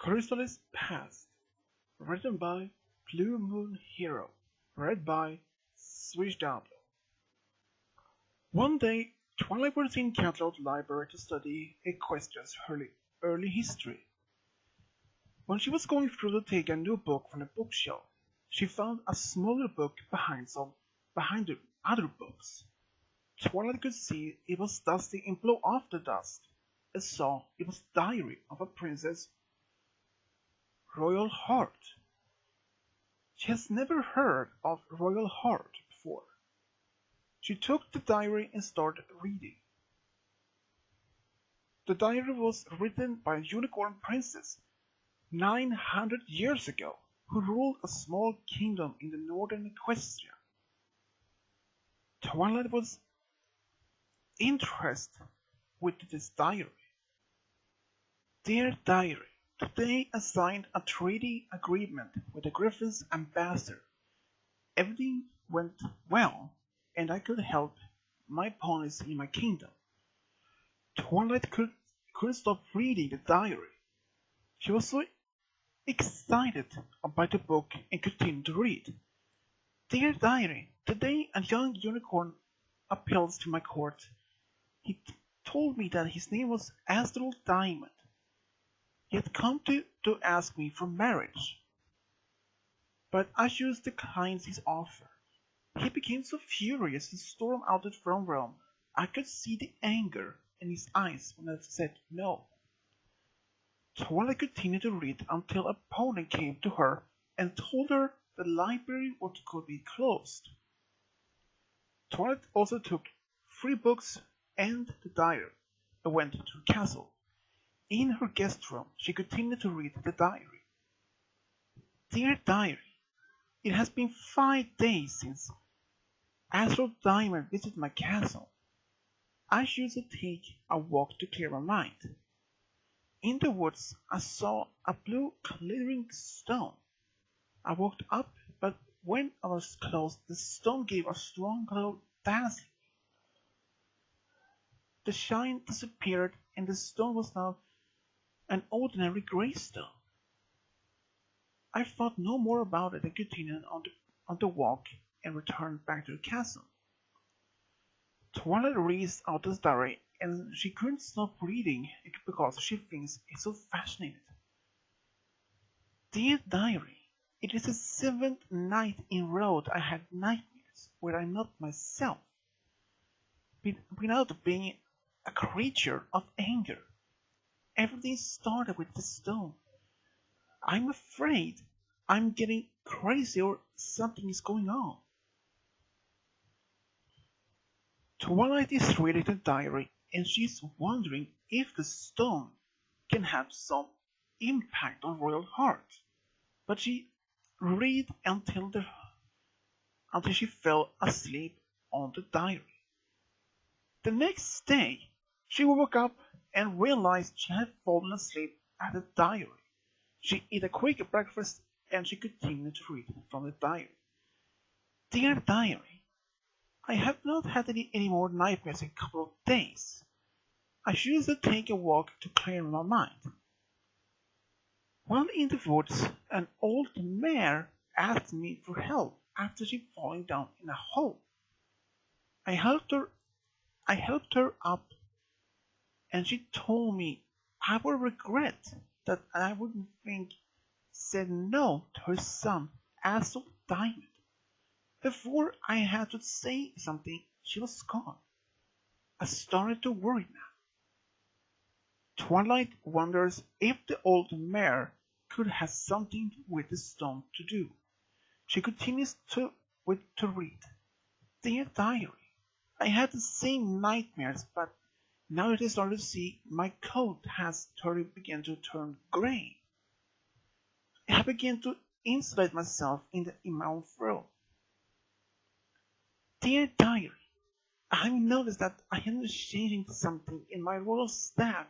Chrysalis Past, written by Blue Moon Hero, read by Switch W. One day, Twilight was in Catlot Library to study Equestria's early history. When she was going through to take a new book from the bookshelf, she found a smaller book behind the other books. Twilight could see it was dusty and blow off the dust, and saw it was Diary of a Princess Royal Heart. She has never heard of Royal Heart before. She took the diary and started reading. The diary was written by a unicorn princess 900 years ago who ruled a small kingdom in the northern Equestria. Twilight was interested with this diary. Dear Diary, today I signed a treaty agreement with the Griffin's ambassador. Everything went well, and I could help my ponies in my kingdom. Twilight couldn't stop reading the diary. She was so excited about the book and continued to read. Dear Diary, today a young unicorn appeals to my court. He told me that his name was Astral Diamond. He had come to ask me for marriage, but I chose to decline his offer. He became so furious and stormed out the throne room. I could see the anger in his eyes when I said no. Twilight continued to read until a pony came to her and told her the library could be closed. Twilight also took 3 books and the diary and went to the castle. In her guest room, she continued to read the diary. Dear Diary, it has been 5 days since Astral Diamond visited my castle. I choose to take a walk to clear my mind. In the woods, I saw a blue glittering stone. I walked up, but when I was close, the stone gave a strong glow dazzling. The shine disappeared, and the stone was now an ordinary grey stone. I thought no more about it and continued on the walk and returned back to the castle. Twilight reads out this diary and she couldn't stop reading it because she thinks it's so fascinating. Dear Diary, it is the 7th night in a row I had nightmares where I'm not myself, without being a creature of anger. Everything started with the stone. I'm afraid I'm getting crazy or something is going on. Twilight is reading the diary and she's wondering if the stone can have some impact on Royal Heart. But she read until she fell asleep on the diary. The next day, she woke up and realized she had fallen asleep at the diary. She ate a quick breakfast and she continued to read from the diary. Dear Diary, I have not had any more nightmares in a couple of days. I choose to take a walk to clear my mind. While in the woods, an old mare asked me for help after she falling down in a hole. I helped her up, and she told me I would regret that I wouldn't said no to her son, Astral Diamond. Before I had to say something, she was gone. I started to worry now. Twilight wonders if the old mare could have something with the stone to do. She continues to read. Dear Diary, I had the same nightmares, but now that I started to see my coat has begun to turn grey. I began to insulate myself in my own throat. Dear Diary, I noticed that I am changing something in my royal staff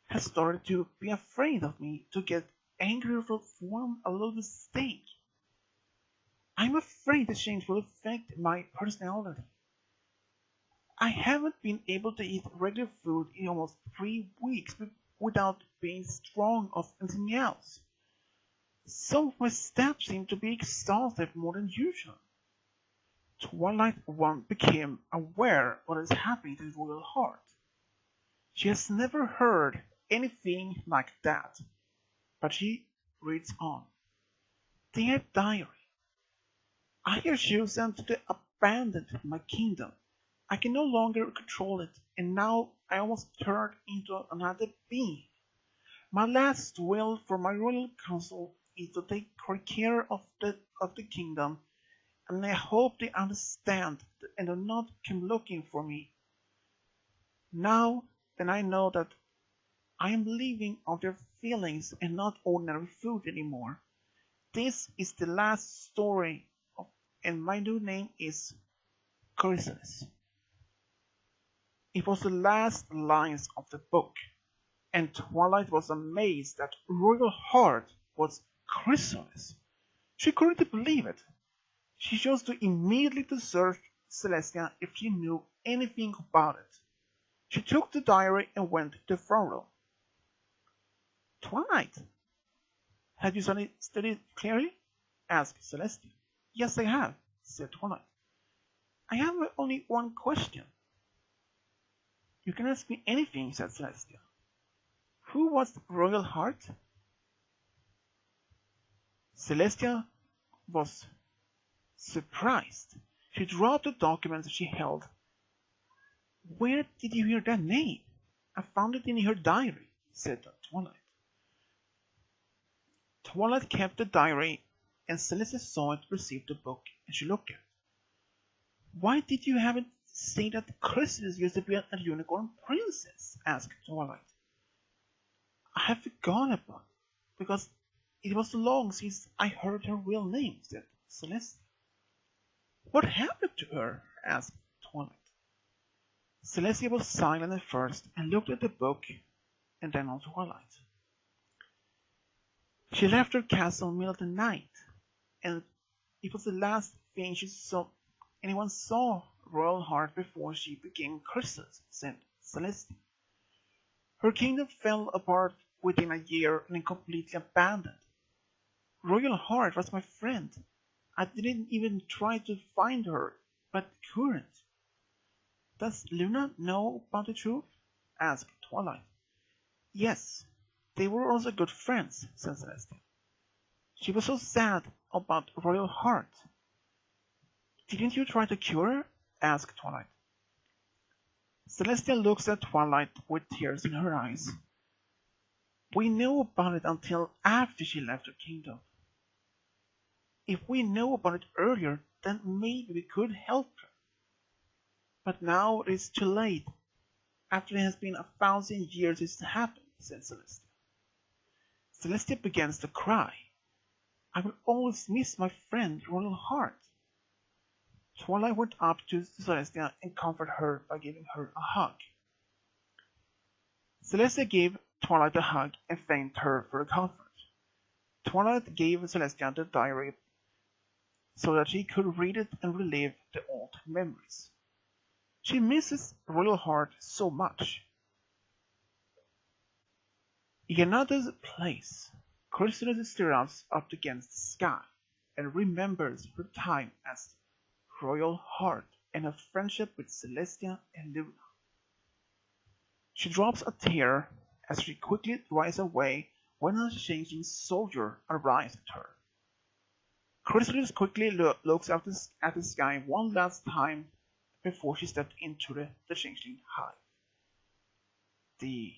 has started to be afraid of me to get angry for one a little mistake. I'm afraid the change will affect my personality. I haven't been able to eat regular food in almost 3 weeks without being strong of anything else. Some of my steps seem to be exhausted more than usual. Twilight One became aware of what is happening to the royal heart. She has never heard anything like that, but she reads on. Dear Diary, I have chosen to abandon my kingdom. I can no longer control it, and now I almost turned into another being. My last will for my royal council is to take great care of the kingdom, and I hope they understand and do not come looking for me. Now that I know that I am living off their feelings and not ordinary food anymore, this is the last story, and my new name is Chrysalis. It was the last lines of the book, and Twilight was amazed that Royal Heart was Chrysalis. She couldn't believe it. She chose to immediately search Celestia if she knew anything about it. She took the diary and went to the throne room. Twilight, have you studied clearly? Asked Celestia. Yes, I have, said Twilight. I have only one question. You can ask me anything, said Celestia. Who was Royal Heart? Celestia was surprised. She dropped the document she held. Where did you hear that name? I found it in her diary, said Twilight. Twilight kept the diary, and Celestia saw it, received the book, and she looked at it. Why did you have it say that Chrysalis used to be a unicorn princess? Asked Twilight. I have forgotten about it, because it was so long since I heard her real name, said Celestia. What happened to her? Asked Twilight. Celestia was silent at first and looked at the book and then on Twilight. She left her castle in the middle of the night, and it was the last thing anyone saw Royal Heart before she became Chrysalis, said Celestia. Her kingdom fell apart within a year and completely abandoned. Royal Heart was my friend. I didn't even try to find her, but couldn't. Does Luna know about the truth? Asked Twilight. Yes, they were also good friends, said Celestia. She was so sad about Royal Heart. Didn't you try to cure her? Asked Twilight. Celestia looks at Twilight with tears in her eyes. We knew about it until after she left her kingdom. If we knew about it earlier, then maybe we could help her. But now it is too late, after it has been 1,000 years since it happened, said Celestia. Celestia begins to cry. I will always miss my friend Royal Heart. Twilight went up to Celestia and comforted her by giving her a hug. Celestia gave Twilight a hug and thanked her for the comfort. Twilight gave Celestia the diary so that she could read it and relive the old memories. She misses Royal Heart so much. In another place, Chrysalis stares up against the sky and remembers her time as Royal Heart and her friendship with Celestia and Luna. She drops a tear as she quickly drives away when a changing soldier arrives at her. Chrysalis quickly looks up at the sky one last time before she stepped into the changeling hive. The